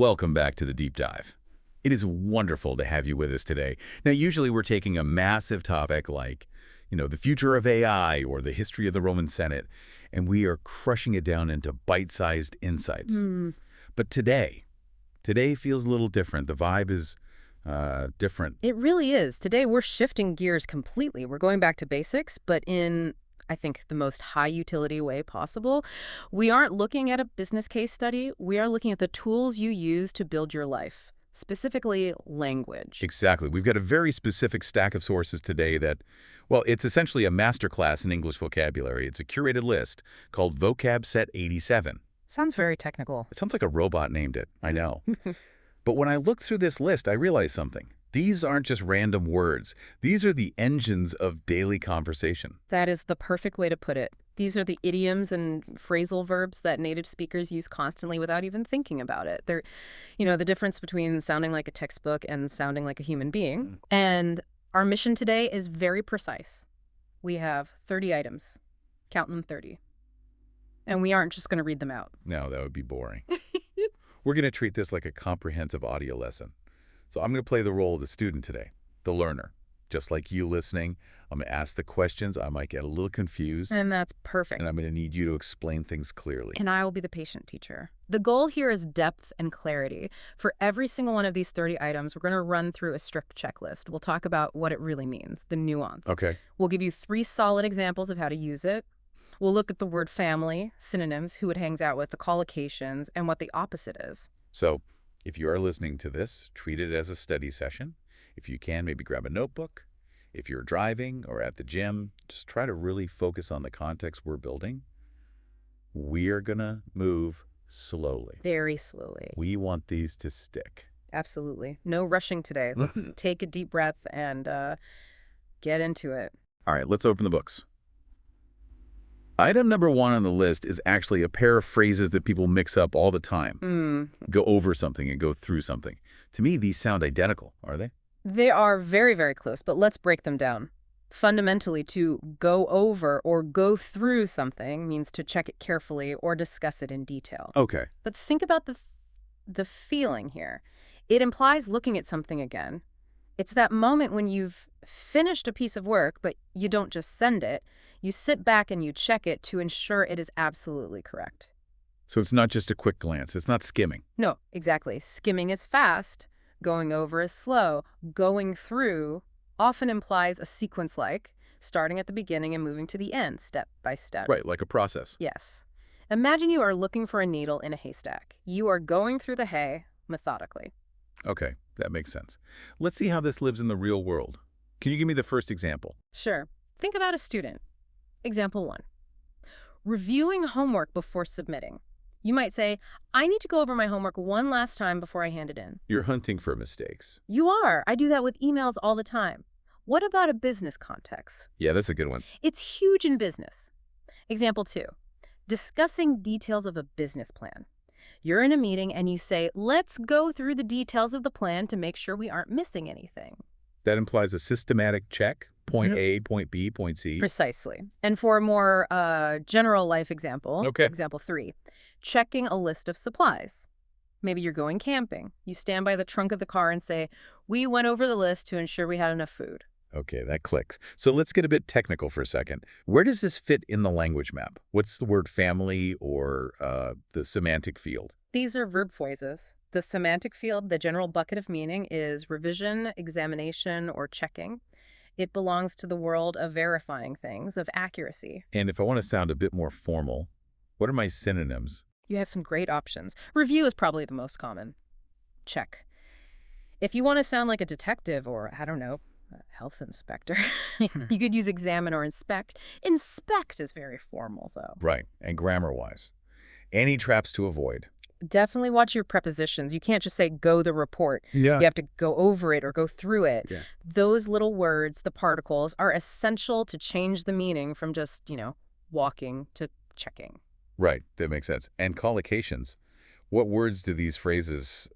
Welcome back to the Deep Dive. It is wonderful to have you with us today. Now, usually we're taking a massive topic like, the future of AI or the history of the Roman Senate, and we are crushing it down into bite-sized insights. But today feels a little different. The vibe is different. It really is. Today we're shifting gears completely. We're going back to basics, but in, I think, the most high-utility way possible. We aren't looking at a business case study. We are looking at the tools you use to build your life, specifically language. Exactly. We've got a very specific stack of sources today that, well, it's essentially a masterclass in English vocabulary. It's a curated list called Vocab Set 87. Sounds very technical. It sounds like a robot named it, I know. But when I looked through this list, I realized something. These aren't just random words. These are the engines of daily conversation. That is the perfect way to put it. These are the idioms and phrasal verbs that native speakers use constantly without even thinking about it. They're, the difference between sounding like a textbook and sounding like a human being. And our mission today is very precise. We have 30 items. Count them 30. And we aren't just going to read them out. No, that would be boring. We're going to treat this like a comprehensive audio lesson. So I'm going to play the role of the student today, the learner. Just like you listening, I'm going to ask the questions. I might get a little confused. And that's perfect. And I'm going to need you to explain things clearly. And I will be the patient teacher. The goal here is depth and clarity. For every single one of these 30 items, we're going to run through a strict checklist. We'll talk about what it really means, the nuance. Okay. We'll give you 3 solid examples of how to use it. We'll look at the word family, synonyms, who it hangs out with, the collocations, and what the opposite is. So if you are listening to this, treat it as a study session. If you can, maybe grab a notebook. If you're driving or at the gym, just try to really focus on the context we're building. We are going to move slowly. Very slowly. We want these to stick. Absolutely. No rushing today. Let's take a deep breath and get into it. All right, let's open the books. Item number 1 on the list is actually a pair of phrases that people mix up all the time. Go over something and go through something. To me, these sound identical, are they? They are very, very close, but let's break them down. Fundamentally, to go over or go through something means to check it carefully or discuss it in detail. Okay. But think about the feeling here. It implies looking at something again. It's that moment when you've finished a piece of work, but you don't just send it. You sit back and you check it to ensure it is absolutely correct. So it's not just a quick glance. It's not skimming. No, exactly. Skimming is fast. Going over is slow. Going through often implies a sequence like starting at the beginning and moving to the end, step by step. Right, like a process. Yes. Imagine you are looking for a needle in a haystack. You are going through the hay methodically. Okay, that makes sense. Let's see how this lives in the real world. Can you give me the first example? Sure. Think about a student. Example 1. Reviewing homework before submitting. You might say, I need to go over my homework one last time before I hand it in. You're hunting for mistakes. You are. I do that with emails all the time. What about a business context? Yeah, that's a good one. It's huge in business. Example 2. Discussing details of a business plan. You're in a meeting and you say, let's go through the details of the plan to make sure we aren't missing anything. That implies a systematic check. Point A, point B, point C. Precisely. And for a more general life example, example 3, checking a list of supplies. Maybe you're going camping. You stand by the trunk of the car and say, we went over the list to ensure we had enough food. Okay, that clicks. So let's get a bit technical for a second. Where does this fit in the language map? What's the word family or the semantic field? These are verb phrases. The semantic field, the general bucket of meaning, is revision, examination, or checking. It belongs to the world of verifying things, of accuracy. And if I want to sound a bit more formal, what are my synonyms? You have some great options. Review is probably the most common. Check. If you want to sound like a detective or, I don't know, a health inspector, you could use examine or inspect. Inspect is very formal, though. Right, and grammar-wise. Any traps to avoid? Definitely watch your prepositions. You can't just say, go the report. Yeah. You have to go over it or go through it. Yeah. Those little words, the particles, are essential to change the meaning from just, walking to checking. Right, that makes sense. And collocations. What words do these phrases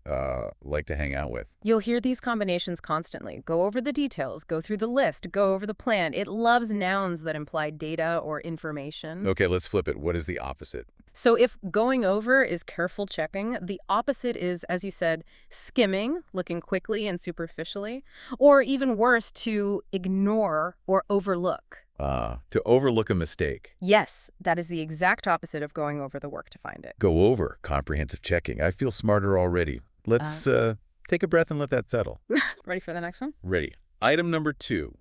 like to hang out with? You'll hear these combinations constantly. Go over the details, go through the list, go over the plan. It loves nouns that imply data or information. Okay, let's flip it. What is the opposite? So if going over is careful checking, the opposite is, as you said, skimming, looking quickly and superficially, or even worse, to ignore or overlook. To overlook a mistake. Yes, that is the exact opposite of going over the work to find it. Go over, comprehensive checking. I feel smarter already. Let's take a breath and let that settle. Ready for the next one? Ready. Item number 2.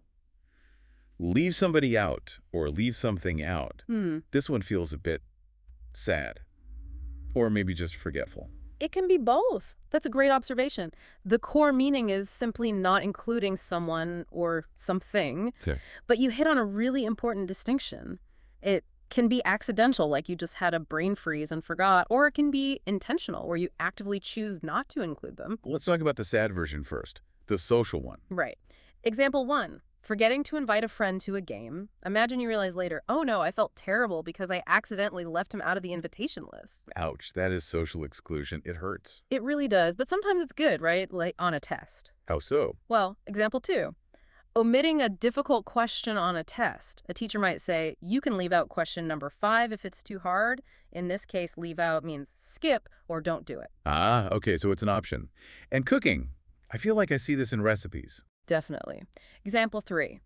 Leave somebody out or leave something out. This one feels a bit sad. Or maybe just forgetful. It can be both. That's a great observation. The core meaning is simply not including someone or something, Okay. but you hit on a really important distinction. It can be accidental, like you just had a brain freeze and forgot, or it can be intentional, where you actively choose not to include them. Let's talk about the sad version first, the social one. Right. Example 1. Forgetting to invite a friend to a game. Imagine you realize later, oh no, I felt terrible because I accidentally left him out of the invitation list. Ouch, that is social exclusion. It hurts. It really does, but sometimes it's good, right? Like on a test. How so? Well, example 2. Omitting a difficult question on a test. A teacher might say, you can leave out question number 5 if it's too hard. In this case, leave out means skip or don't do it. Ah, okay, so it's an option. And cooking. I feel like I see this in recipes. Definitely. Example 3.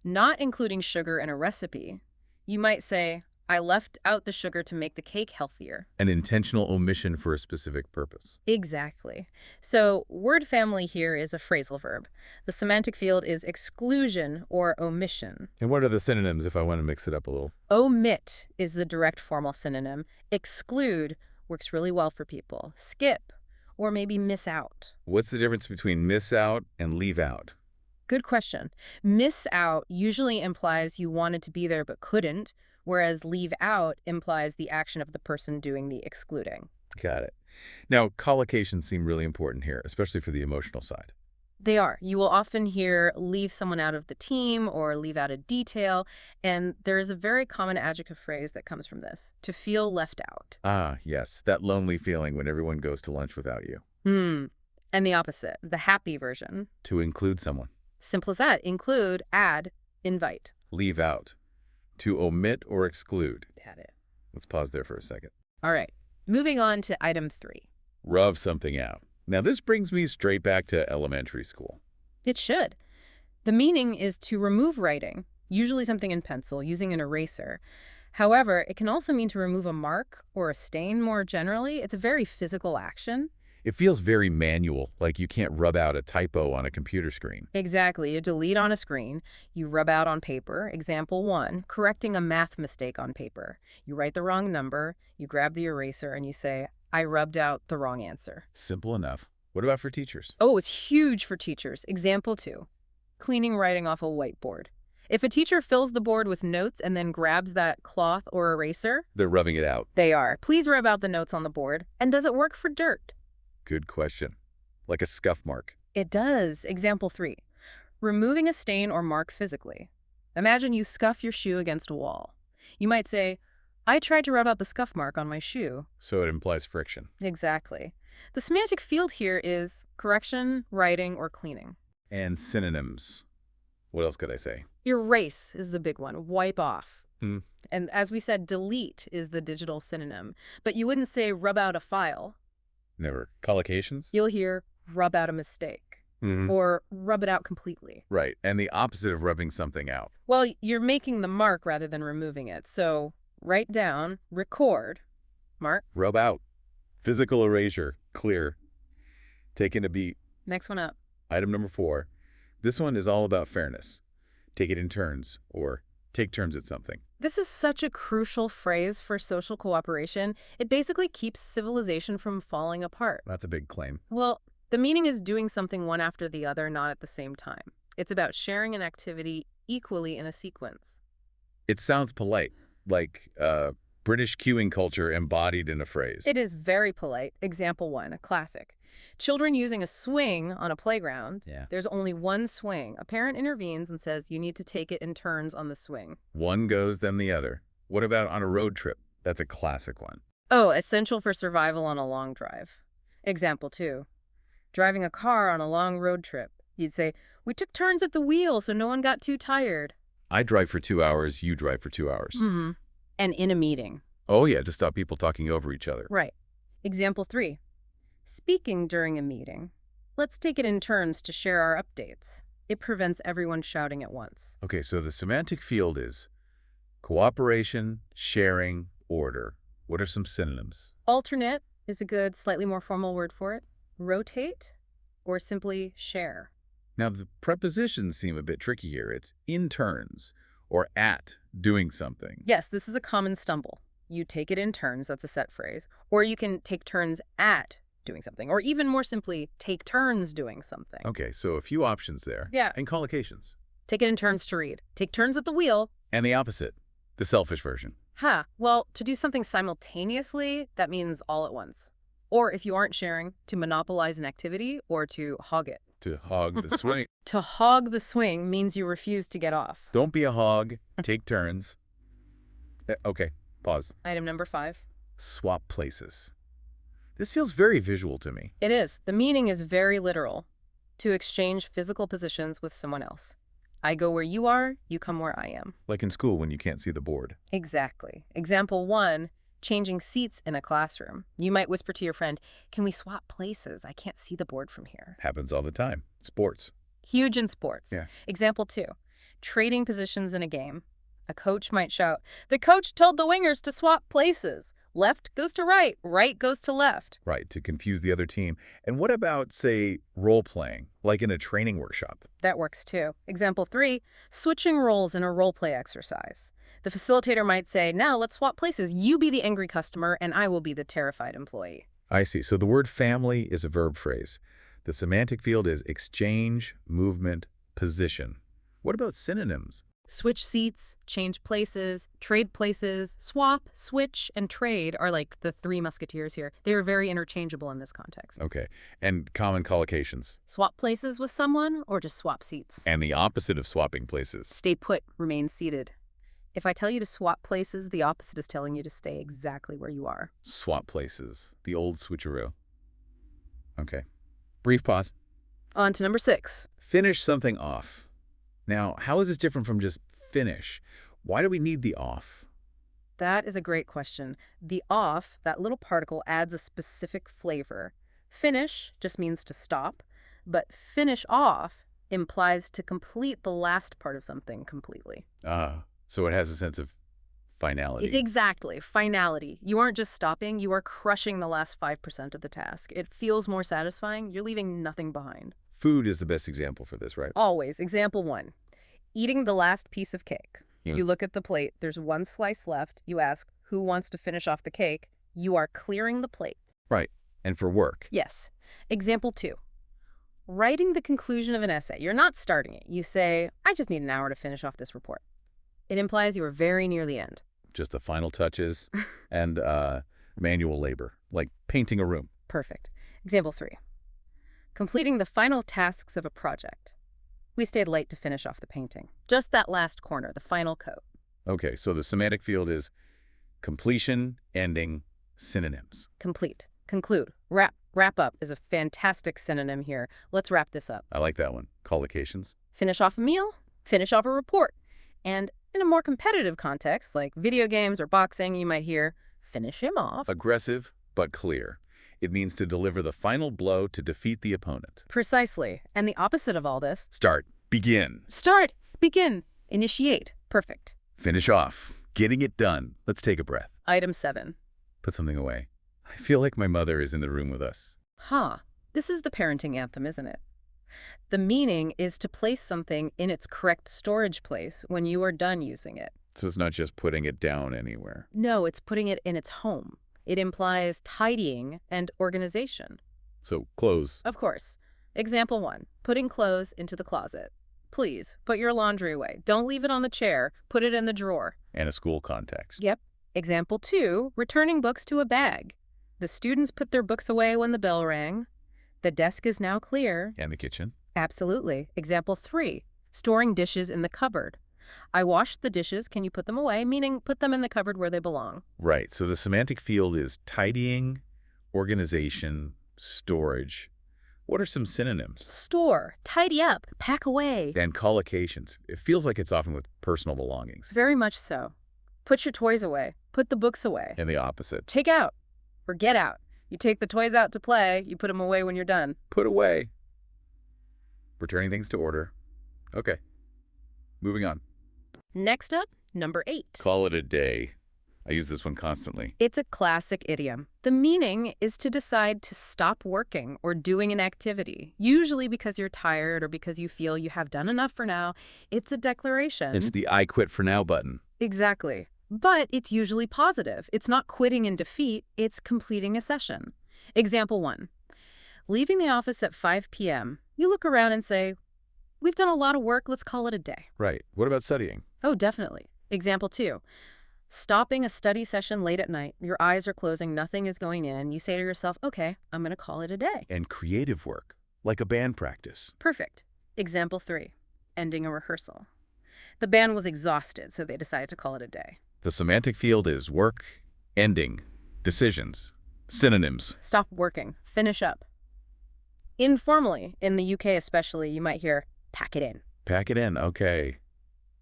Not including sugar in a recipe. You might say, I left out the sugar to make the cake healthier. An intentional omission for a specific purpose. Exactly. So word family here is a phrasal verb. The semantic field is exclusion or omission. And what are the synonyms if I want to mix it up a little? Omit is the direct formal synonym. Exclude works really well for people. Skip or maybe miss out. What's the difference between miss out and leave out? Good question. Miss out usually implies you wanted to be there but couldn't, whereas leave out implies the action of the person doing the excluding. Got it. Now, collocations seem really important here, especially for the emotional side. They are. You will often hear leave someone out of the team or leave out a detail, and there is a very common adjective phrase that comes from this, to feel left out. Ah, yes, that lonely feeling when everyone goes to lunch without you. And the opposite, the happy version. To include someone. Simple as that. Include, add, invite. Leave out. To omit or exclude. Had it. Let's pause there for a second. All right. Moving on to item 3. Rub something out. Now, this brings me straight back to elementary school. It should. The meaning is to remove writing, usually something in pencil, using an eraser. However, it can also mean to remove a mark or a stain more generally. It's a very physical action. It feels very manual, like you can't rub out a typo on a computer screen. Exactly. You delete on a screen. You rub out on paper. Example 1, correcting a math mistake on paper. You write the wrong number, you grab the eraser, and you say, I rubbed out the wrong answer. Simple enough. What about for teachers? Oh, it's huge for teachers. Example 2, cleaning writing off a whiteboard. If a teacher fills the board with notes and then grabs that cloth or eraser, They're rubbing it out. they are. Please rub out the notes on the board. And does it work for dirt? Good question. Like a scuff mark. It does. Example 3, removing a stain or mark physically. Imagine you scuff your shoe against a wall. You might say, I tried to rub out the scuff mark on my shoe. So it implies friction. Exactly. The semantic field here is correction, writing, or cleaning. And synonyms. What else could I say? Erase is the big one. Wipe off. Hmm. And as we said, delete is the digital synonym. But you wouldn't say rub out a file. Never. Collocations? You'll hear rub out a mistake or rub it out completely. Right. And the opposite of rubbing something out. Well, you're making the mark rather than removing it. So write down, record, mark. Rub out. Physical erasure. Clear. Taking a beat. Next one up. Item number 4. This one is all about fairness. Take it in turns, or take turns at something. This is such a crucial phrase for social cooperation. It basically keeps civilization from falling apart. That's a big claim. Well, the meaning is doing something one after the other, not at the same time. It's about sharing an activity equally in a sequence. It sounds polite, like British queuing culture embodied in a phrase. It is very polite. Example 1, a classic. Children using a swing on a playground. Yeah. There's only one swing. A parent intervenes and says, you need to take it in turns on the swing. One goes, then the other. What about on a road trip? That's a classic one. Oh, essential for survival on a long drive. Example 2, driving a car on a long road trip. You'd say, we took turns at the wheel so no one got too tired. I drive for 2 hours, you drive for 2 hours. And in a meeting. Oh, yeah, to stop people talking over each other. Right. Example 3. Speaking during a meeting. Let's take it in turns to share our updates. It prevents everyone shouting at once. Okay, so the semantic field is cooperation, sharing, order. What are some synonyms? Alternate is a good, slightly more formal word for it. Rotate, or simply share. Now, the prepositions seem a bit tricky here. It's in turns or at doing something. Yes, this is a common stumble. You take it in turns, that's a set phrase. Or you can take turns at doing something. Or even more simply, take turns doing something. Okay, so a few options there. Yeah. And collocations. Take it in turns to read. Take turns at the wheel. And the opposite, the selfish version. Well, to do something simultaneously, that means all at once. Or if you aren't sharing, to monopolize an activity or to hog it. To hog the swing. To hog the swing means you refuse to get off. Don't be a hog. Take turns. Okay, pause. Item number 5. Swap places. This feels very visual to me. It is. The meaning is very literal. To exchange physical positions with someone else. I go where you are, you come where I am. Like in school when you can't see the board. Exactly. Example 1, changing seats in a classroom. You might whisper to your friend, "Can we swap places? I can't see the board from here." Happens all the time. Sports. Huge in sports. Yeah. Example 2, trading positions in a game. A coach might shout, "The coach told the wingers to swap places. Left goes to right, right goes to left." Right, to confuse the other team. And what about, say, role-playing, like in a training workshop? That works too. Example 3, switching roles in a role-play exercise. The facilitator might say, "Now let's swap places. You be the angry customer and I will be the terrified employee." I see. So the word family is a verb phrase. The semantic field is exchange, movement, position. What about synonyms? Switch seats, change places, trade places, swap, switch, and trade are like the 3 musketeers here. They are very interchangeable in this context. Okay. And common collocations. Swap places with someone or just swap seats. And the opposite of swapping places. Stay put, remain seated. If I tell you to swap places, the opposite is telling you to stay exactly where you are. Swap places. The old switcheroo. Okay. Brief pause. On to number 6. Finish something off. Now, how is this different from just finish? Why do we need the off? That is a great question. The off, that little particle, adds a specific flavor. Finish just means to stop, but finish off implies to complete the last part of something completely. So it has a sense of finality. Exactly. Finality. You aren't just stopping, you are crushing the last 5% of the task. It feels more satisfying. You're leaving nothing behind. Food is the best example for this, right? Always. Example 1. Eating the last piece of cake. Yeah. You look at the plate. There's 1 slice left. You ask, who wants to finish off the cake? You are clearing the plate. Right. And for work. Yes. Example 2. Writing the conclusion of an essay. You're not starting it. You say, I just need an hour to finish off this report. It implies you are very near the end. Just the final touches and manual labor, like painting a room. Perfect. Example 3. Completing the final tasks of a project. We stayed late to finish off the painting. Just that last corner, the final coat. Okay, so the semantic field is completion, ending, synonyms. Complete. Conclude. Wrap. Wrap up is a fantastic synonym here. Let's wrap this up. I like that one. Collocations. Finish off a meal. Finish off a report. And in a more competitive context, like video games or boxing, you might hear, finish him off. Aggressive, but clear. It means to deliver the final blow to defeat the opponent. Precisely. And the opposite of all this? Start. Begin. Start. Begin. Initiate. Perfect. Finish off. Getting it done. Let's take a breath. Item 7. Put something away. I feel like my mother is in the room with us. This is the parenting anthem, isn't it? The meaning is to place something in its correct storage place when you are done using it. So it's not just putting it down anywhere. No, it's putting it in its home. It implies tidying and organization. So clothes. Of course. Example 1, putting clothes into the closet. Please, put your laundry away. Don't leave it on the chair. Put it in the drawer. And a school context. Yep. Example 2, returning books to a bag. The students put their books away when the bell rang. The desk is now clear. And the kitchen. Absolutely. Example 3, storing dishes in the cupboard. I washed the dishes. Can you put them away? Meaning put them in the cupboard where they belong. Right. So the semantic field is tidying, organization, storage. What are some synonyms? Store, tidy up, pack away. And collocations. It feels like it's often with personal belongings. Very much so. Put your toys away. Put the books away. And the opposite. Take out or get out. You take the toys out to play, you put them away when you're done. Put away. Returning things to order. Okay. Moving on. Next up, number 8. Call it a day. I use this one constantly. It's a classic idiom. The meaning is to decide to stop working or doing an activity, usually because you're tired or because you feel you have done enough for now. It's a declaration. It's the I quit for now button. Exactly. But it's usually positive. It's not quitting in defeat, it's completing a session. Example 1. Leaving the office at 5 p.m., you look around and say, we've done a lot of work, let's call it a day. Right. What about studying? Oh, definitely. Example 2. Stopping a study session late at night, your eyes are closing, nothing is going in. You say to yourself, okay, I'm going to call it a day. And creative work, like a band practice. Perfect. Example 3. Ending a rehearsal. The band was exhausted, so they decided to call it a day. The semantic field is work, ending, decisions, synonyms. Stop working. Finish up. Informally, in the UK especially, you might hear, pack it in. Pack it in, okay.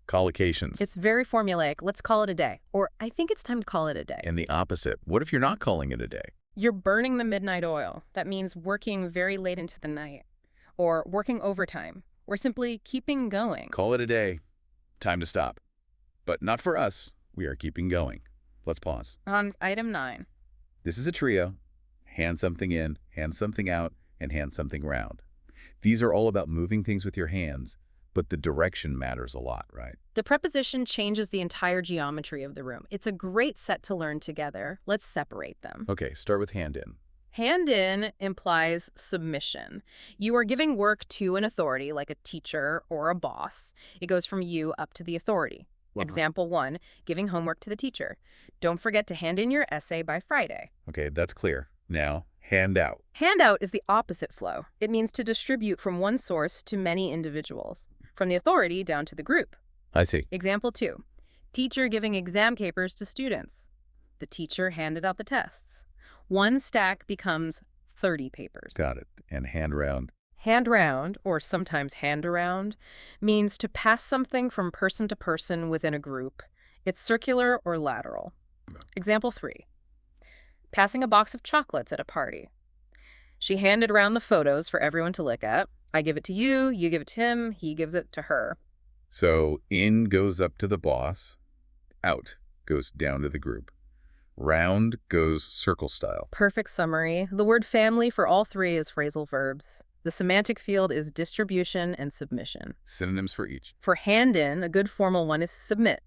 Collocations. It's very formulaic. Let's call it a day. Or, I think it's time to call it a day. And the opposite. What if you're not calling it a day? You're burning the midnight oil. That means working very late into the night. Or working overtime. Or simply keeping going. Call it a day. Time to stop. But not for us. We are keeping going. Let's pause. On item 9. This is a trio. Hand something in, hand something out, and hand something round. These are all about moving things with your hands, but the direction matters a lot, right? The preposition changes the entire geometry of the room. It's a great set to learn together. Let's separate them. Okay, start with hand in. Hand in implies submission. You are giving work to an authority, like a teacher or a boss. It goes from you up to the authority. Example 1, giving homework to the teacher. Don't forget to hand in your essay by Friday. Okay, that's clear. Now, hand out. Hand out is the opposite flow. It means to distribute from one source to many individuals, from the authority down to the group. I see. Example 2, teacher giving exam papers to students. The teacher handed out the tests. One stack becomes 30 papers. Got it. And hand round. Hand round, or sometimes hand around, means to pass something from person to person within a group. It's circular or lateral. Example 3, passing a box of chocolates at a party. She handed around the photos for everyone to look at. I give it to you, you give it to him, he gives it to her. So in goes up to the boss, out goes down to the group. Round goes circle style. Perfect summary. The word family for all 3 is phrasal verbs. The semantic field is distribution and submission. Synonyms for each. For hand in, a good formal one is submit.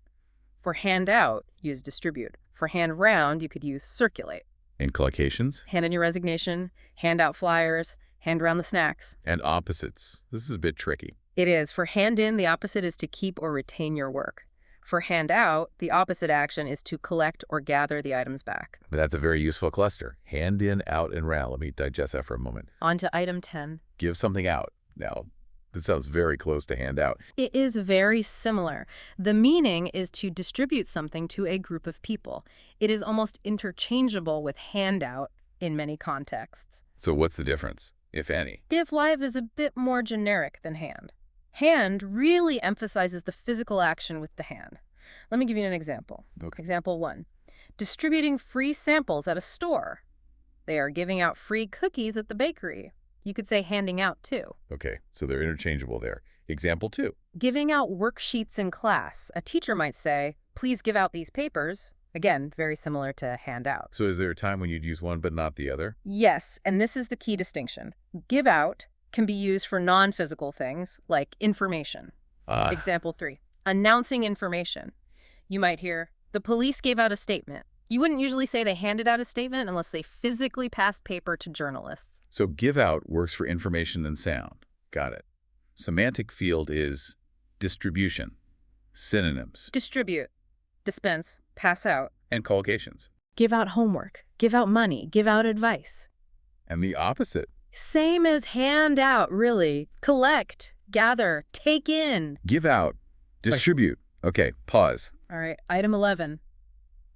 For hand out, use distribute. For hand round, you could use circulate. And collocations. Hand in your resignation, hand out flyers, hand around the snacks. And opposites. This is a bit tricky. It is. For hand in, the opposite is to keep or retain your work. For hand out, the opposite action is to collect or gather the items back. But that's a very useful cluster. Hand in, out, and round. Let me digest that for a moment. On to item 10. Give something out. Now, this sounds very close to hand out. It is very similar. The meaning is to distribute something to a group of people. It is almost interchangeable with handout in many contexts. So what's the difference, if any? Give live is a bit more generic than hand. Hand really emphasizes the physical action with the hand. Let me give you an example. Okay. Example 1, distributing free samples at a store. They are giving out free cookies at the bakery. You could say handing out too. Okay, so they're interchangeable there. Example 2. Giving out worksheets in class. A teacher might say, please give out these papers. Again, very similar to hand out. So is there a time when you'd use one but not the other? Yes, and this is the key distinction. Give out can be used for non-physical things like information. Example 3, announcing information. You might hear, the police gave out a statement. You wouldn't usually say they handed out a statement unless they physically passed paper to journalists. So give out works for information and sound. Got it. Semantic field is distribution, synonyms, Distribute, dispense, pass out. and collocations. Give out homework, give out money, give out advice. And the opposite. Same as hand out, really. Collect, gather, take in. Give out, distribute. Okay, pause. All right, item 11.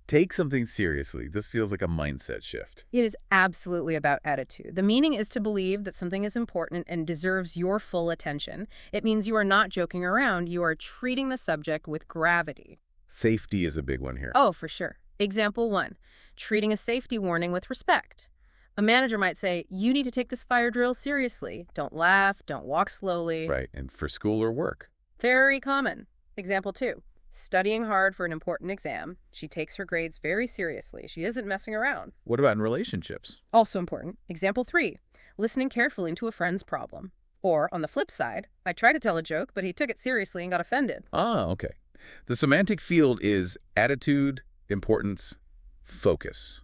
Take something seriously. This feels like a mindset shift. It is absolutely about attitude. The meaning is to believe that something is important and deserves your full attention. It means you are not joking around. You are treating the subject with gravity. Safety is a big one here. Oh, for sure. Example 1, treating a safety warning with respect. A manager might say, you need to take this fire drill seriously. Don't laugh, don't walk slowly. Right, and for school or work. Very common. Example 2, studying hard for an important exam. She takes her grades very seriously. She isn't messing around. What about in relationships? Also important. Example 3, listening carefully to a friend's problem. Or, on the flip side, I tried to tell a joke, but he took it seriously and got offended. Ah, okay. The semantic field is attitude, importance, focus.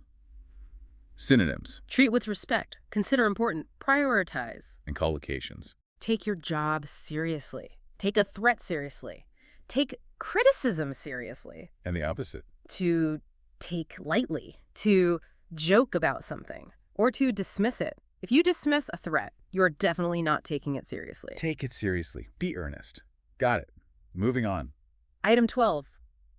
Synonyms Treat with respect. Consider important. Prioritize. and collocations. Take your job seriously. Take a threat seriously. Take criticism seriously. And the opposite. To take lightly. To joke about something. Or to dismiss it. If you dismiss a threat, you're definitely not taking it seriously. Take it seriously. Be earnest. Got it. Moving on. Item 12.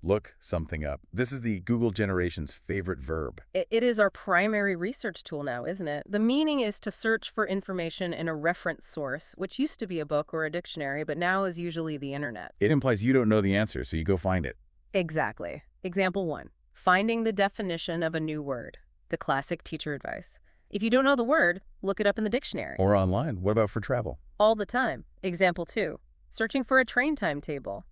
Look something up. This is the Google generation's favorite verb. It is our primary research tool now, isn't it? The meaning is to search for information in a reference source, which used to be a book or a dictionary, but now is usually the internet. It implies you don't know the answer, so you go find it. Exactly. Example 1. Finding the definition of a new word. The classic teacher advice. If you don't know the word, look it up in the dictionary. Or online. What about for travel? All the time. Example 2. Searching for a train timetable.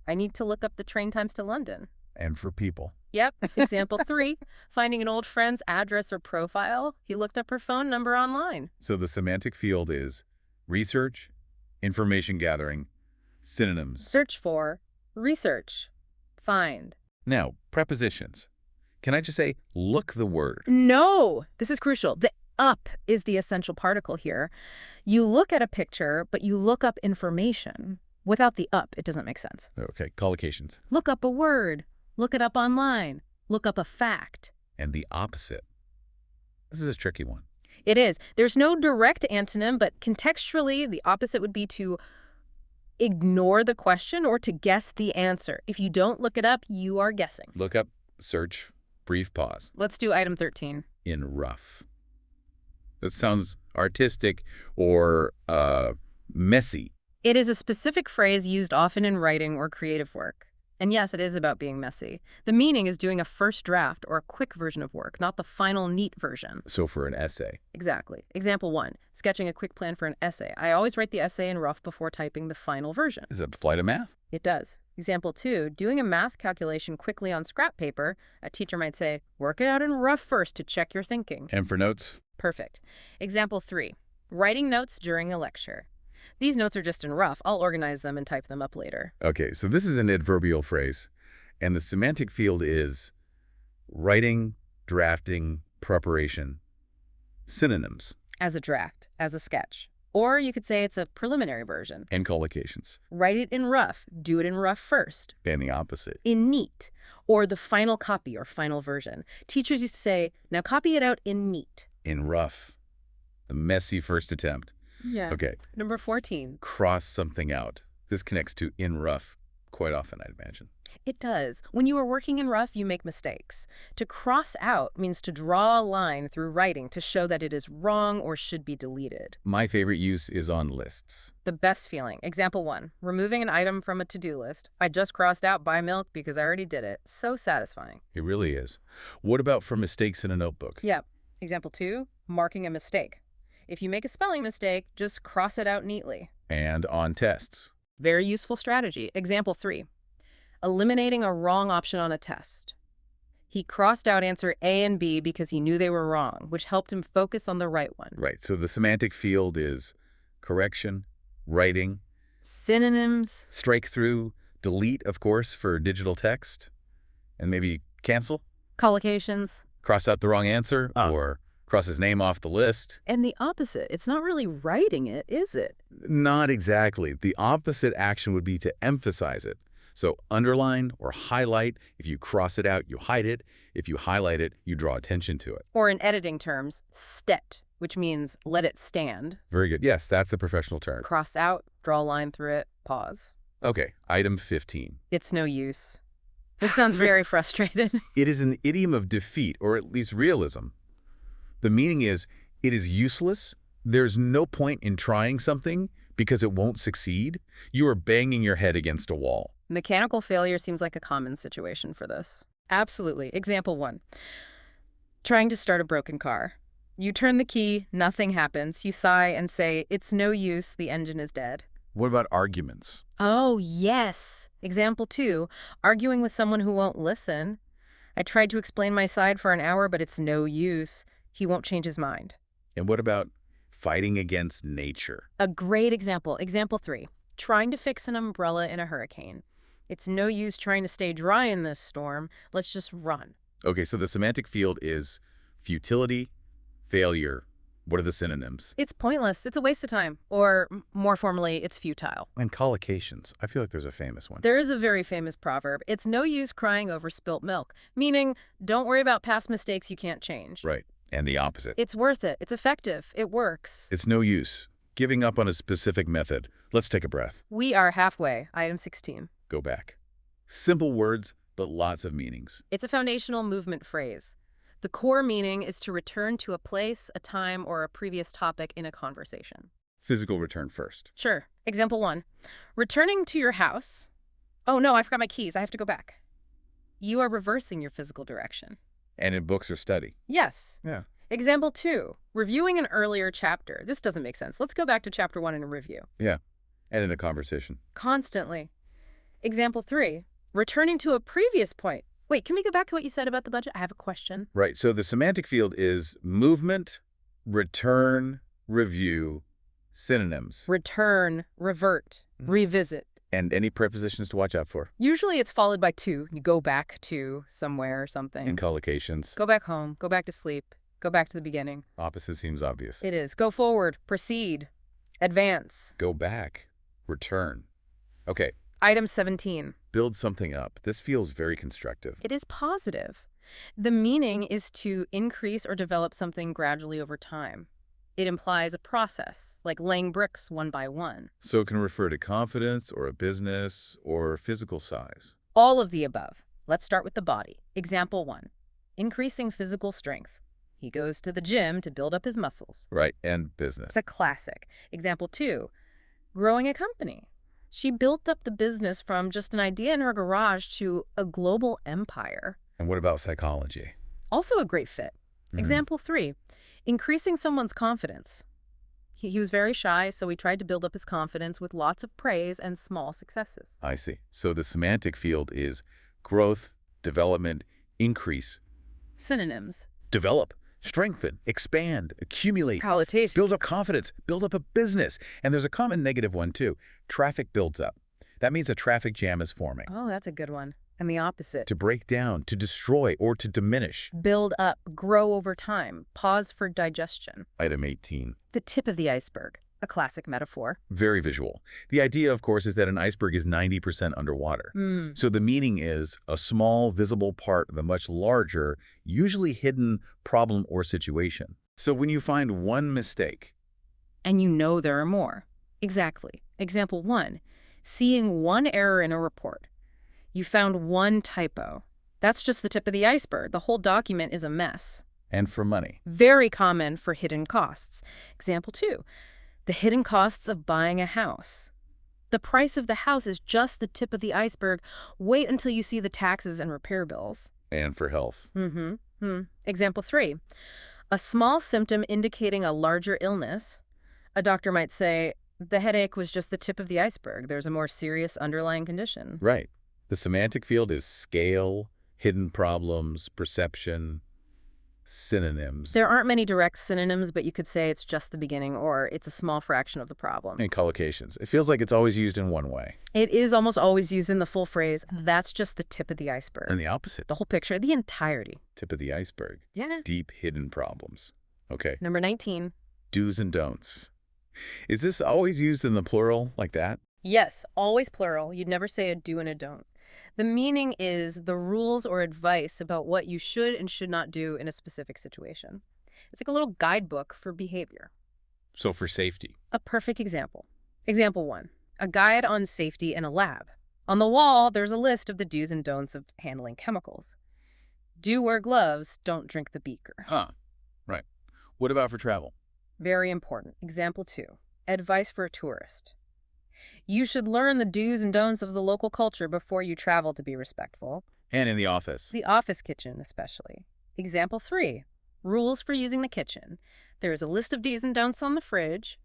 I need to look up the train times to London. And for people. Yep. Example 3. Finding an old friend's address or profile. He looked up her phone number online. So the semantic field is research, information gathering, synonyms. Search for, research, find. Now, prepositions. Can I just say, look the word? No! This is crucial. The up is the essential particle here. You look at a picture, but you look up information. Without the up, it doesn't make sense. Okay, collocations. Look up a word. Look it up online. Look up a fact. And the opposite. This is a tricky one. It is. There's no direct antonym, but contextually, the opposite would be to ignore the question or to guess the answer. If you don't look it up, you are guessing. Look up, search, brief pause. Let's do item 13. In rough. That sounds artistic or messy. It is a specific phrase used often in writing or creative work. And yes, it is about being messy. The meaning is doing a first draft or a quick version of work, not the final neat version. So for an essay. Exactly. Example 1, sketching a quick plan for an essay. I always write the essay in rough before typing the final version. Does it apply to math? It does. Example 2, doing a math calculation quickly on scrap paper. A teacher might say, work it out in rough first to check your thinking. And for notes? Perfect. Example 3, writing notes during a lecture. These notes are just in rough. I'll organize them and type them up later. Okay, so this is an adverbial phrase, and the semantic field is writing, drafting, preparation, synonyms. As a draft, as a sketch. Or you could say it's a preliminary version. And collocations. Write it in rough. Do it in rough first. And the opposite. In neat. Or the final copy or final version. Teachers used to say, now copy it out in neat. In rough. The messy first attempt. Yeah. Okay. Number 14. Cross something out. This connects to in rough quite often, I'd imagine. It does. When you are working in rough, you make mistakes. To cross out means to draw a line through writing to show that it is wrong or should be deleted. My favorite use is on lists. The best feeling. Example 1, removing an item from a to-do list. I just crossed out buy milk because I already did it. So satisfying. It really is. What about for mistakes in a notebook? Yep. Example 2, marking a mistake. If you make a spelling mistake, just cross it out neatly. And on tests. Very useful strategy. Example 3, eliminating a wrong option on a test. He crossed out answer A and B because he knew they were wrong, which helped him focus on the right one. Right. So the semantic field is correction, writing, synonyms, strike through, delete, of course, for digital text, and maybe cancel, collocations, cross out the wrong answer, or cross his name off the list. And the opposite. It's not really writing it, is it? Not exactly. The opposite action would be to emphasize it. So underline or highlight. If you cross it out, you hide it. If you highlight it, you draw attention to it. Or in editing terms, stet, which means let it stand. Very good. Yes, that's the professional term. Cross out, draw a line through it, pause. Okay, item 15. It's no use. This sounds very frustrated. It is an idiom of defeat, or at least realism. The meaning is, it is useless. There's no point in trying something because it won't succeed. You are banging your head against a wall. Mechanical failure seems like a common situation for this. Absolutely. Example 1. Trying to start a broken car. You turn the key, nothing happens. You sigh and say, "It's no use, the engine is dead." What about arguments? Oh, yes. Example 2. Arguing with someone who won't listen. I tried to explain my side for an hour, but it's no use. He won't change his mind. And what about fighting against nature? A great example. Example 3. Trying to fix an umbrella in a hurricane. It's no use trying to stay dry in this storm. Let's just run. Okay, so the semantic field is futility, failure. What are the synonyms? It's pointless. It's a waste of time. Or, more formally, it's futile. And collocations. I feel like there's a famous one. There is a very famous proverb. It's no use crying over spilt milk, meaning don't worry about past mistakes you can't change. Right. And the opposite. It's worth it. It's effective. It works. It's no use giving up on a specific method. Let's take a breath. We are halfway. Item 16. Go back. Simple words, but lots of meanings. It's a foundational movement phrase. The core meaning is to return to a place, a time, or a previous topic in a conversation. Physical return first. Sure. Example 1. Returning to your house. Oh no, I forgot my keys. I have to go back. You are reversing your physical direction. And in books or study. Yes. Yeah. Example 2. Reviewing an earlier chapter. This doesn't make sense. Let's go back to chapter 1 in a review. Yeah. And in a conversation. Constantly. Example 3. Returning to a previous point. Wait, can we go back to what you said about the budget? I have a question. Right. So the semantic field is movement, return, review, synonyms. Return, revert, revisit. And any prepositions to watch out for. Usually it's followed by to. You go back to somewhere or something. And collocations. Go back home. Go back to sleep. Go back to the beginning. Opposite seems obvious. It is. Go forward. Proceed. Advance. Go back. Return. Okay. Item 17. Build something up. This feels very constructive. It is positive. The meaning is to increase or develop something gradually over time. It implies a process, like laying bricks one by one. So it can refer to confidence or a business or physical size. All of the above. Let's start with the body. Example 1. Increasing physical strength. He goes to the gym to build up his muscles. Right, and business. It's a classic. Example 2. Growing a company. She built up the business from just an idea in her garage to a global empire. And what about psychology? Also a great fit. Example 3. Increasing someone's confidence. He was very shy, so he tried to build up his confidence with lots of praise and small successes. I see. So the semantic field is growth, development, increase. Synonyms. Develop, strengthen, expand, accumulate. Palliation. Build up confidence, build up a business. And there's a common negative one too. Traffic builds up. That means a traffic jam is forming. Oh, that's a good one. And the opposite. To break down, to destroy, or to diminish. Build up, grow over time, pause for digestion. Item 18. The tip of the iceberg. A classic metaphor. Very visual. The idea, of course, is that an iceberg is 90% underwater. So the meaning is a small, visible part of a much larger, usually hidden problem or situation. So when you find one mistake, And you know there are more. Exactly. Example 1. Seeing one error in a report. You found one typo. That's just the tip of the iceberg. The whole document is a mess. and for money. Very common for hidden costs. Example 2. The hidden costs of buying a house. The price of the house is just the tip of the iceberg. Wait until you see the taxes and repair bills. And for health. Example 3. A small symptom indicating a larger illness. A doctor might say, the headache was just the tip of the iceberg. There's a more serious underlying condition. Right. The semantic field is scale, hidden problems, perception, synonyms. There aren't many direct synonyms, but you could say it's just the beginning or it's a small fraction of the problem. And collocations. It feels like it's always used in one way. It is almost always used in the full phrase, that's just the tip of the iceberg. And the opposite. The whole picture, the entirety. Tip of the iceberg. Yeah. Deep hidden problems. Okay. Number 19. Do's and don'ts. Is this always used in the plural like that? Yes, always plural. You'd never say a do and a don't. The meaning is the rules or advice about what you should and should not do in a specific situation. It's like a little guidebook for behavior. So for safety. A perfect example. Example 1. A guide on safety in a lab. On the wall, there's a list of the do's and don'ts of handling chemicals. Do wear gloves, don't drink the beaker. Huh. Right. What about for travel? Very important. Example 2. Advice for a tourist. You should learn the do's and don'ts of the local culture before you travel to be respectful. And in the office. The office kitchen, especially. Example 3. Rules for using the kitchen. There is a list of do's and don'ts on the fridge.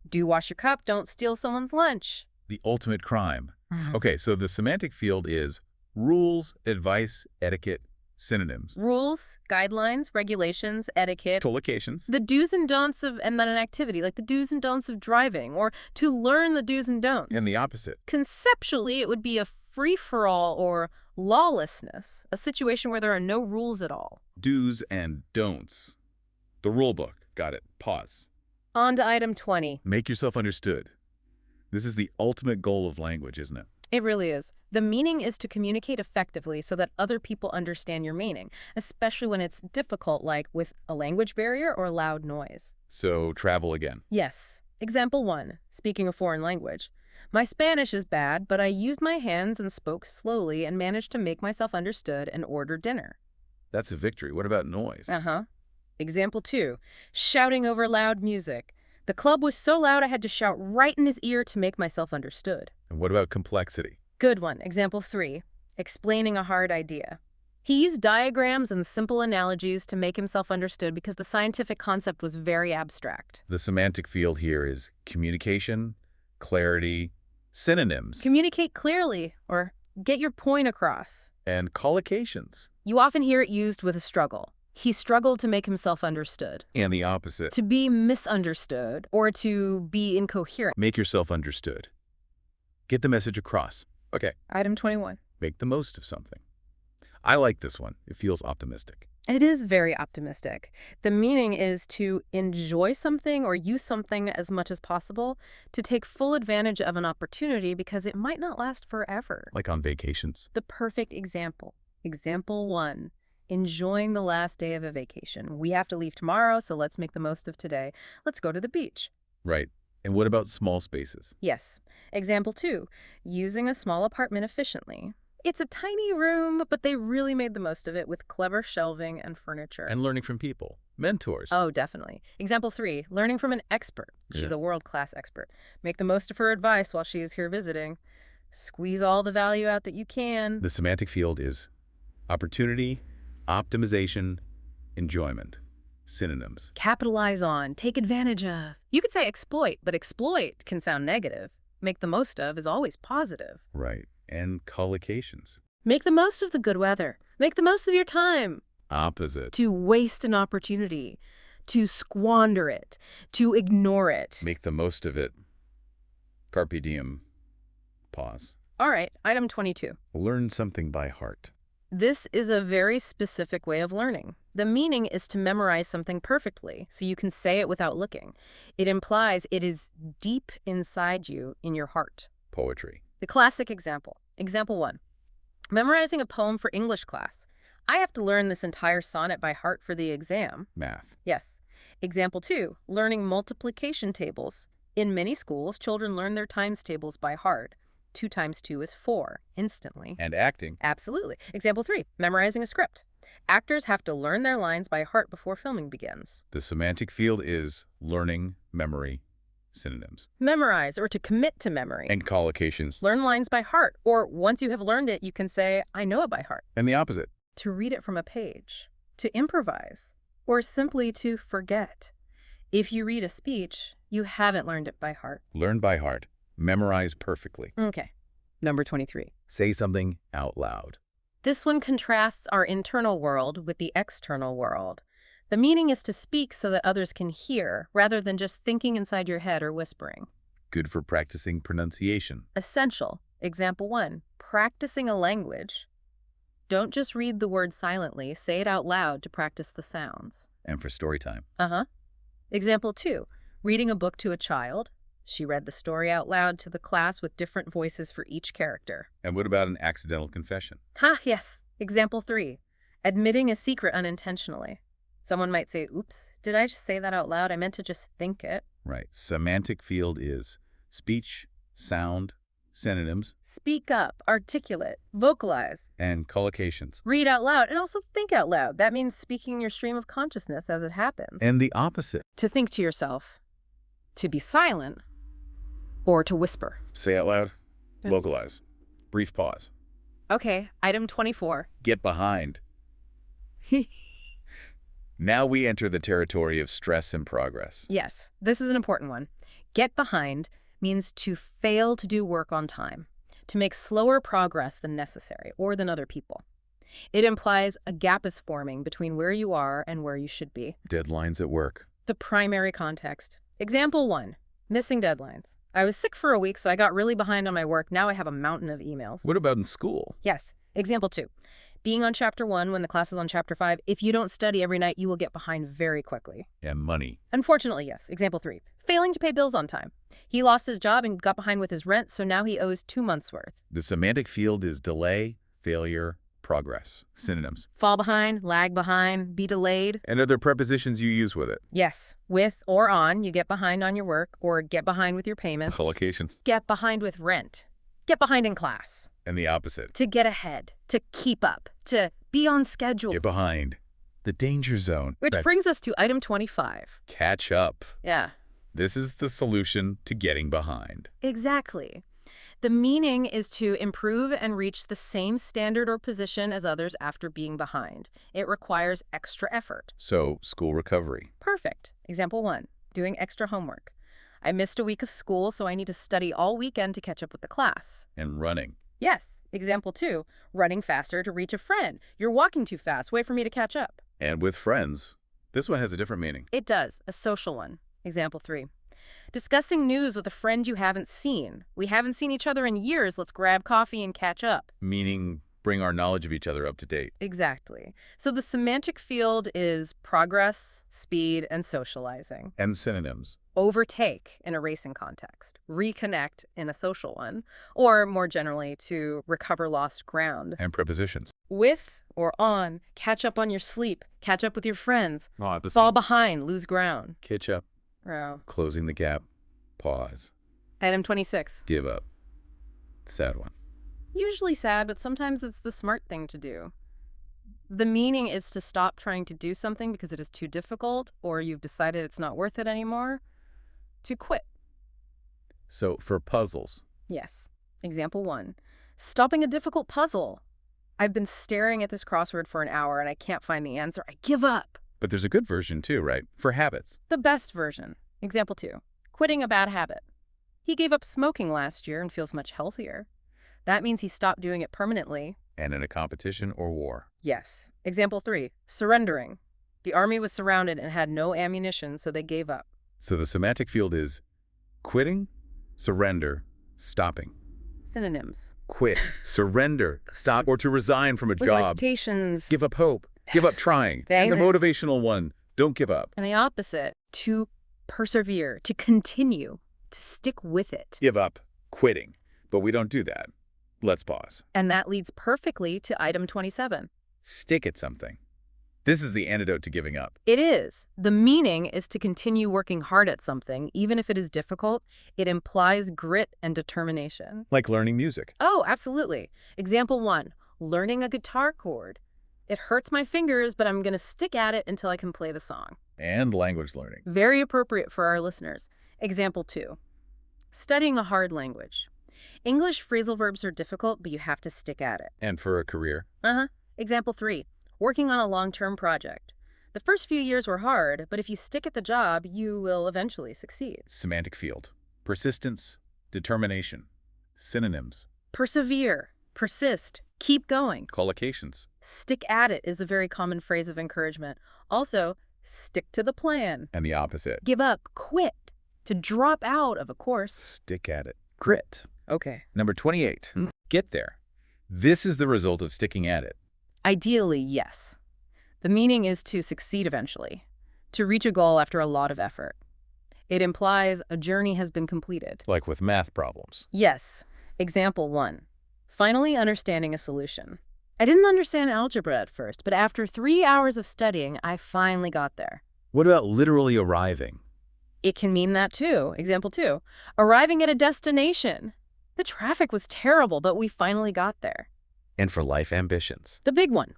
Do wash your cup, don't steal someone's lunch. The ultimate crime. Okay, so the semantic field is rules, advice, etiquette, synonyms. Rules, guidelines, regulations, etiquette. Collocations. The do's and don'ts of, and then an activity, like the do's and don'ts of driving, or to learn the do's and don'ts. And the opposite. Conceptually, it would be a free-for-all or lawlessness, a situation where there are no rules at all. Do's and don'ts. The rule book. Got it. Pause. On to item 20. Make yourself understood. This is the ultimate goal of language, isn't it? It really is. The meaning is to communicate effectively so that other people understand your meaning, especially when it's difficult, like with a language barrier or loud noise. So travel again. Yes. Example 1. Speaking a foreign language. My Spanish is bad, but I used my hands and spoke slowly and managed to make myself understood and order dinner. That's a victory. What about noise? Example 2. Shouting over loud music. The club was so loud I had to shout right in his ear to make myself understood. And what about complexity? Good one. Example 3. Explaining a hard idea. He used diagrams and simple analogies to make himself understood because the scientific concept was very abstract. The semantic field here is communication, clarity, synonyms. Communicate clearly, or get your point across. And collocations. You often hear it used with a struggle. He struggled to make himself understood. And the opposite. To be misunderstood, or to be incoherent. Make yourself understood. Get the message across. Okay. Item 21. Make the most of something. I like this one. It feels optimistic. It is very optimistic. The meaning is to enjoy something or use something as much as possible, to take full advantage of an opportunity because it might not last forever. Like on vacations. The perfect example. Example 1. Enjoying the last day of a vacation. We have to leave tomorrow, so let's make the most of today. Let's go to the beach. Right. And what about small spaces? Yes. Example 2. Using a small apartment efficiently. It's a tiny room, but they really made the most of it with clever shelving and furniture. And learning from people. Mentors. Oh, definitely. Example 3. Learning from an expert. She's a world-class expert. Make the most of her advice while she is here visiting. Squeeze all the value out that you can. The semantic field is opportunity, optimization, enjoyment. Synonyms. Capitalize on, take advantage of. You could say exploit, but exploit can sound negative. Make the most of is always positive. Right. And collocations. Make the most of the good weather. Make the most of your time. Opposite. To waste an opportunity. To squander it. To ignore it. Make the most of it. Carpe diem. Pause. All right, item 22. Learn something by heart. This is a very specific way of learning. The meaning is to memorize something perfectly, so you can say it without looking. It implies it is deep inside you, in your heart. Poetry. The classic example. Example 1. Memorizing a poem for English class. I have to learn this entire sonnet by heart for the exam. Math. Yes. Example 2. Learning multiplication tables. In many schools, children learn their times tables by heart. 2 times 2 is 4, instantly. And acting. Absolutely. Example 3. Memorizing a script. Actors have to learn their lines by heart before filming begins. The semantic field is learning, memory, synonyms. Memorize, or to commit to memory. And collocations. Learn lines by heart, or once you have learned it, you can say, I know it by heart. And the opposite. To read it from a page. To improvise. Or simply to forget. If you read a speech, you haven't learned it by heart. Learn by heart. Memorize perfectly. Okay. Number 23. Say something out loud. This one contrasts our internal world with the external world. The meaning is to speak so that others can hear, rather than just thinking inside your head or whispering. Good for practicing pronunciation. Essential. Example 1. Practicing a language. Don't just read the word silently, say it out loud to practice the sounds. And for story time. Example 2. Reading a book to a child. She read the story out loud to the class with different voices for each character. And what about an accidental confession? Yes. Example 3. Admitting a secret unintentionally. Someone might say, oops, did I just say that out loud? I meant to just think it. Right. Semantic field is speech, sound, synonyms. Speak up, articulate, vocalize. And collocations. Read out loud, and also think out loud. That means speaking your stream of consciousness as it happens. And the opposite. To think to yourself. To be silent. Or to whisper. Say out loud. Vocalize. Brief pause. Okay, item 24. Get behind. Now we enter the territory of stress and progress. Yes, this is an important one. Get behind means to fail to do work on time, to make slower progress than necessary or than other people. It implies a gap is forming between where you are and where you should be. Deadlines at work. The primary context. Example 1, missing deadlines. I was sick for a week, so I got really behind on my work. Now I have a mountain of emails. What about in school? Yes. Example 2, being on chapter 1 when the class is on chapter 5. If you don't study every night, you will get behind very quickly. And money. Unfortunately, yes. Example 3, failing to pay bills on time. He lost his job and got behind with his rent, so now he owes 2 months' worth. The semantic field is delay, failure, progress. Synonyms. Fall behind, lag behind, be delayed. And are there prepositions you use with it? Yes. With or on, you get behind on your work or get behind with your payments. Collocation. Get behind with rent. Get behind in class. And the opposite. To get ahead. To keep up. To be on schedule. Get behind. The danger zone. Which brings us to item 25. Catch up. Yeah. This is the solution to getting behind. Exactly. The meaning is to improve and reach the same standard or position as others after being behind. It requires extra effort. So, school recovery. Perfect. Example 1, doing extra homework. I missed a week of school, so I need to study all weekend to catch up with the class. And running. Yes. Example 2, running faster to reach a friend. You're walking too fast. Wait for me to catch up. And with friends. This one has a different meaning. It does. A social one. Example 3, discussing news with a friend you haven't seen. We haven't seen each other in years. Let's grab coffee and catch up. Meaning bring our knowledge of each other up to date. Exactly. So the semantic field is progress, speed, and socializing. And synonyms. Overtake in a racing context, reconnect in a social one, or more generally, to recover lost ground. And prepositions. With or on, catch up on your sleep, catch up with your friends, Opposite. fall behind, lose ground. Catch up. Oh. Closing the gap. Pause. Item 26. Give up. Sad one. Usually sad, but sometimes it's the smart thing to do. The meaning is to stop trying to do something because it is too difficult or you've decided it's not worth it anymore. To quit. So, for puzzles. Yes. Example 1. Stopping a difficult puzzle. I've been staring at this crossword for an hour and I can't find the answer. I give up. But there's a good version too, right? For habits. The best version. Example 2. Quitting a bad habit. He gave up smoking last year and feels much healthier. That means he stopped doing it permanently. And in a competition or war. Yes. Example 3. Surrendering. The army was surrounded and had no ammunition, so they gave up. So the semantic field is quitting, surrender, stopping. Synonyms. Quit, surrender, stop, or to resign from a With job. citations. Give up hope. Give up trying. And the motivational one, don't give up. And the opposite. To persevere. To continue. To stick with it. Give up, quitting. But we don't do that. Let's pause. And that leads perfectly to item 27. Stick at something. This is the antidote to giving up. It is. The meaning is to continue working hard at something, even if it is difficult. It implies grit and determination. Like learning music. Oh, absolutely. Example 1, learning a guitar chord. It hurts my fingers, but I'm going to stick at it until I can play the song. And language learning. Very appropriate for our listeners. Example 2, studying a hard language. English phrasal verbs are difficult, but you have to stick at it. And for a career. Example 3, working on a long-term project. The first few years were hard, but if you stick at the job, you will eventually succeed. Semantic field. Persistence, determination. Synonyms. Persevere, persist, keep going. Collocations. Stick at it is a very common phrase of encouragement. Also, stick to the plan. And the opposite. Give up, quit, to drop out of a course. Stick at it. Grit. Okay. Number 28. Get there. This is the result of sticking at it. Ideally, yes. The meaning is to succeed eventually, to reach a goal after a lot of effort. It implies a journey has been completed. Like with math problems. Yes. Example 1. Finally understanding a solution. I didn't understand algebra at first, but after 3 hours of studying, I finally got there. What about literally arriving? It can mean that too. Example 2. Arriving at a destination. The traffic was terrible, but we finally got there. And for life ambitions. The big one.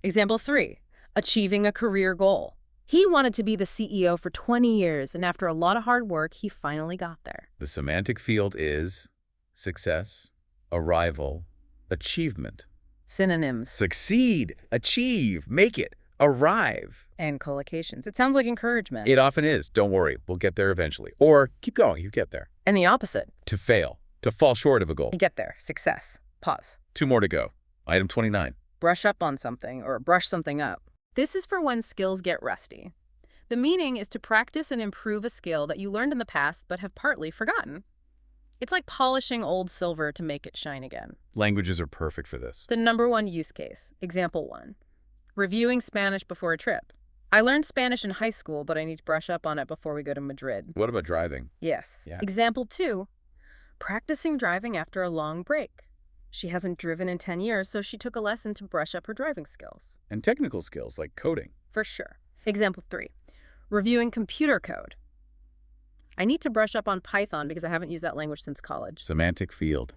Example 3. Achieving a career goal. He wanted to be the CEO for 20 years, and after a lot of hard work, he finally got there. The semantic field is success, arrival, achievement, Synonyms. Succeed, achieve, make it, arrive. And collocations. It sounds like encouragement. It often is. Don't worry, we'll get there eventually. Or keep going, you get there. And the opposite. To fail, to fall short of a goal. Get there. Success. Pause. 2 more to go. Item 29. Brush up on something or brush something up. This is for when skills get rusty. The meaning is to practice and improve a skill that you learned in the past but have partly forgotten. It's like polishing old silver to make it shine again. Languages are perfect for this. The #1 use case. Example 1. Reviewing Spanish before a trip. I learned Spanish in high school, but I need to brush up on it before we go to Madrid. What about driving? Yes. Yeah. Example 2. Practicing driving after a long break. She hasn't driven in 10 years, so she took a lesson to brush up her driving skills. And technical skills like coding. For sure. Example 3. Reviewing computer code. I need to brush up on Python because I haven't used that language since college. Semantic field.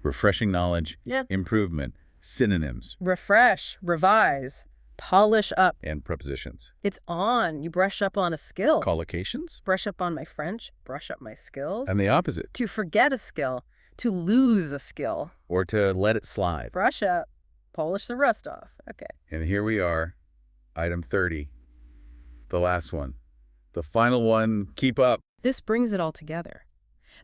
Refreshing knowledge. Yeah. Improvement. Synonyms. Refresh, revise, polish up. And prepositions. It's on. You brush up on a skill. Collocations. Brush up on my French, brush up my skills. And the opposite. To forget a skill, to lose a skill. Or to let it slide. Brush up, polish the rust off. Okay. And here we are. Item 30. The last one. The final one. Keep up. This brings it all together.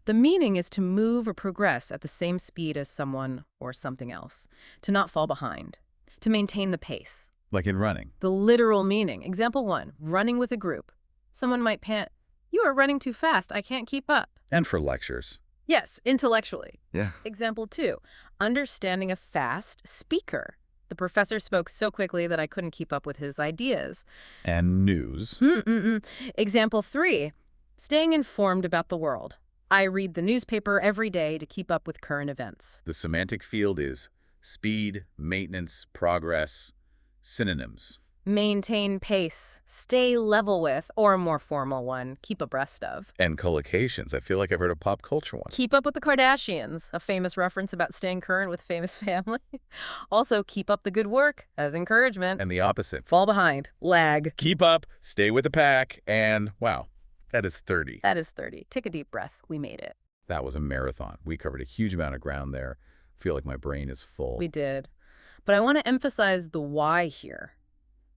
The meaning is to move or progress at the same speed as someone or something else, to not fall behind, to maintain the pace. Like in running. The literal meaning. Example 1, running with a group. Someone might pant, "You are running too fast, I can't keep up." And for lectures. Yes, intellectually. Yeah. Example 2, understanding a fast speaker. The professor spoke so quickly that I couldn't keep up with his ideas. And news. Example 3, staying informed about the world. I read the newspaper every day to keep up with current events. The semantic field is speed, maintenance, progress, synonyms. Maintain pace, stay level with, or a more formal one, keep abreast of. And collocations. I feel like I've heard a pop culture one. Keep up with the Kardashians, a famous reference about staying current with famous family. Also, keep up the good work as encouragement. And the opposite. Fall behind, lag. Keep up, stay with the pack, and wow, that is 30. That is 30. Take a deep breath. We made it. That was a marathon. We covered a huge amount of ground there. I feel like my brain is full. We did. But I want to emphasize the why here.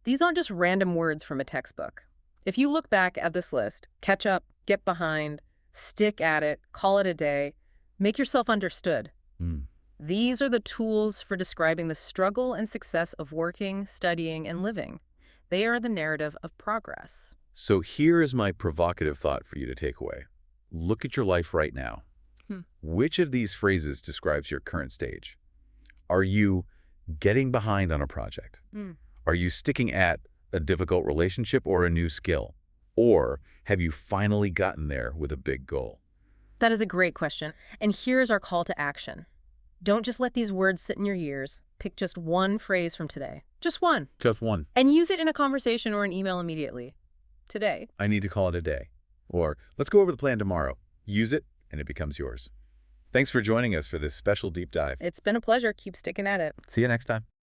These aren't just random words from a textbook. If you look back at this list, catch up, get behind, stick at it, call it a day, make yourself understood. These are the tools for describing the struggle and success of working, studying, and living. They are the narrative of progress. So here is my provocative thought for you to take away. Look at your life right now. Which of these phrases describes your current stage? Are you getting behind on a project? Are you sticking at a difficult relationship or a new skill? Or have you finally gotten there with a big goal? That is a great question. And here's our call to action. Don't just let these words sit in your ears. Pick just one phrase from today. Just one. Just one. And use it in a conversation or an email immediately. Today. I need to call it a day. Or let's go over the plan tomorrow. Use it, and it becomes yours. Thanks for joining us for this special deep dive. It's been a pleasure. Keep sticking at it. See you next time.